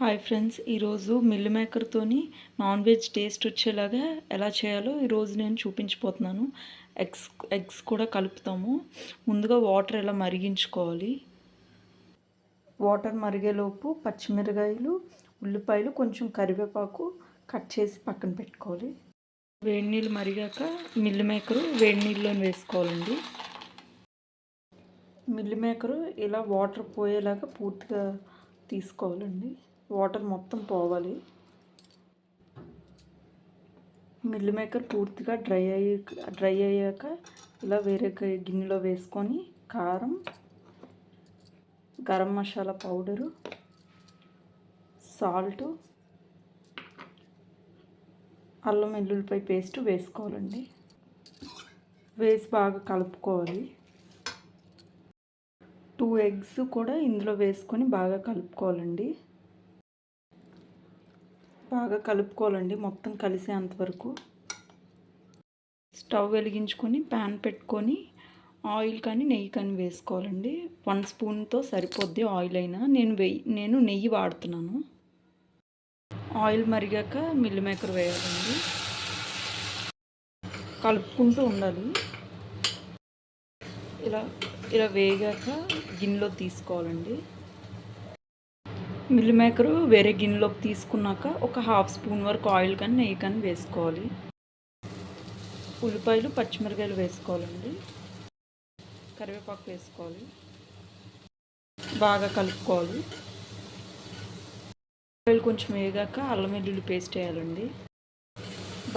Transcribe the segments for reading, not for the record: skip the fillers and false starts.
Hi friends, ఈరోజు mill మేకర్తోని non veg taste వచ్చేలాగా ఎలా చేయాలో ఈరోజు నేను చూపించబోతున్నాను. ఎగ్స్ కూడా కలుపుతాము. ముందుగా వాటర్ ఎలా మరిగించుకోవాలి. వాటర్ మరిగేలోపు పచ్చిమిరకాయలు, ఉల్లిపాయలు, కొంచెం కరివేపాకు కట్ చేసి పక్కన పెట్టుకోవాలి. వేడి నీళ్ళు మరిగాక మిల్ మేకరు వేడి నీళ్ళలో వేసుకోవాలండి. మిల్ మేకరు ఇలా వాటర్ పోయేలాగా పూర్తిగా తీసుకోవాలండి. వాటర్ మొత్తం పోవాలి. మిల్ మేకర్ పూర్తిగా డ్రై అయ్యాక ఇలా వేరే గిన్నెలో వేసుకొని కారం, గరం మసాలా పౌడరు, సాల్టు, అల్లం వెల్లుల్లిపాయ పేస్ట్ వేసుకోవాలండి. వేసి బాగా కలుపుకోవాలి. 2 ఎగ్స్ కూడా ఇందులో వేసుకొని బాగా కలుపుకోవాలండి. బాగా కలుపుకోవాలండి మొత్తం కలిసేంతవరకు. స్టవ్ వెలిగించుకొని ప్యాన్ పెట్టుకొని ఆయిల్ కానీ నెయ్యి కానీ వేసుకోవాలండి. 1 స్పూన్తో సరిపోద్ది ఆయిల్ అయినా. నేను నెయ్యి వాడుతున్నాను. ఆయిల్ మరిగాక మిల్ మేకర్ వేయాలండి. కలుపుకుంటూ ఉండాలి. ఇలా వేగాక గిన్నెలో తీసుకోవాలండి. మిల్ మేకరు వేరే గిన్నెలోకి తీసుకున్నాక ఒక 1/2 స్పూన్ వరకు ఆయిల్ కానీ నెయ్యి కానీ వేసుకోవాలి. ఉల్లిపాయలు, పచ్చిమిరకాయలు వేసుకోవాలండి. కరివేపాకు వేసుకోవాలి. బాగా కలుపుకోవాలి. ఉల్లిపాయలు కొంచెం వేగాక అల్లం వెల్లుల్లి పేస్ట్ వేయాలండి.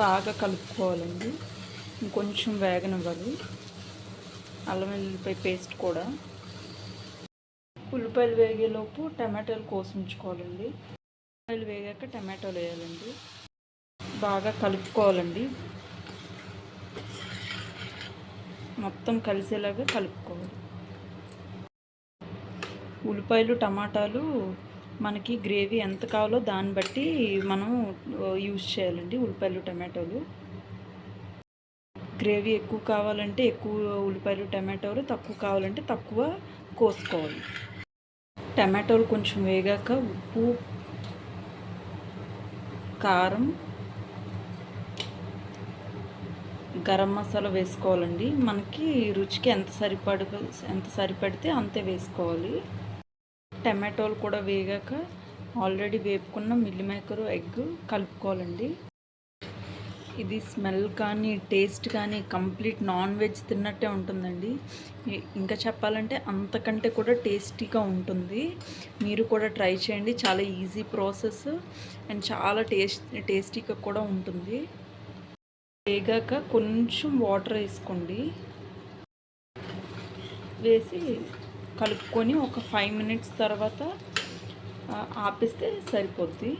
బాగా కలుపుకోవాలండి. ఇంకొంచెం వేగనివ్వాలి అల్లం వెల్లుల్లిపాయ పేస్ట్ కూడా. ఉల్లిపాయలు వేగేలోపు టమాటాలు కోసి ఉంచుకోవాలండి. ఉల్లిపాయలు వేగాక టమాటాలు వేయాలండి. బాగా కలుపుకోవాలండి. మొత్తం కలిసేలాగా కలుపుకోవాలి. ఉల్లిపాయలు, టమాటాలు మనకి గ్రేవీ ఎంత కావాలో దాన్ని బట్టి మనం యూజ్ చేయాలండి. ఉల్లిపాయలు, టమాటాలు గ్రేవీ ఎక్కువ కావాలంటే ఎక్కువ ఉల్లిపాయలు, టమాటాలు, తక్కువ కావాలంటే తక్కువ కోసుకోవాలి. టమాటోలు కొంచెం వేగాక ఉప్పు, కారం, గరం మసాలా వేసుకోవాలండి. మనకి రుచికి ఎంత సరిపడితే అంతే వేసుకోవాలి. టమాటోలు కూడా వేగాక ఆల్రెడీ వేపుకున్న మిల్ మేకరు ఎగ్ కలుపుకోవాలండి. ఇది స్మెల్ కానీ టేస్ట్ కానీ కంప్లీట్ నాన్ వెజ్ తిన్నట్టే ఉంటుందండి. ఇంకా చెప్పాలంటే అంతకంటే కూడా టేస్టీగా ఉంటుంది. మీరు కూడా ట్రై చేయండి. చాలా ఈజీ ప్రాసెస్ అండ్ చాలా టేస్టీగా కూడా ఉంటుంది. వేగాక కొంచెం వాటర్ వేసుకోండి. వేసి కలుపుకొని ఒక 5 మినిట్స్ తర్వాత ఆపిస్తే సరిపోద్ది.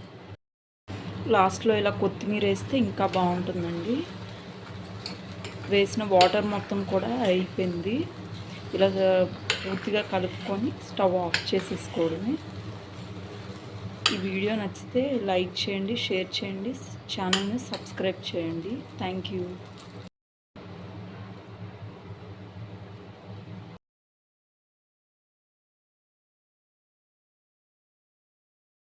లాస్ట్లో ఇలా కొత్తిమీర వేస్తే ఇంకా బాగుంటుందండి. వేసిన వాటర్ మొత్తం కూడా అయిపోయింది. ఇలా పూర్తిగా కలుపుకొని స్టవ్ ఆఫ్ చేసేసుకోవడమే. ఈ వీడియో నచ్చితే లైక్ చేయండి, షేర్ చేయండి, ఛానల్ని సబ్స్క్రైబ్ చేయండి. Thank you.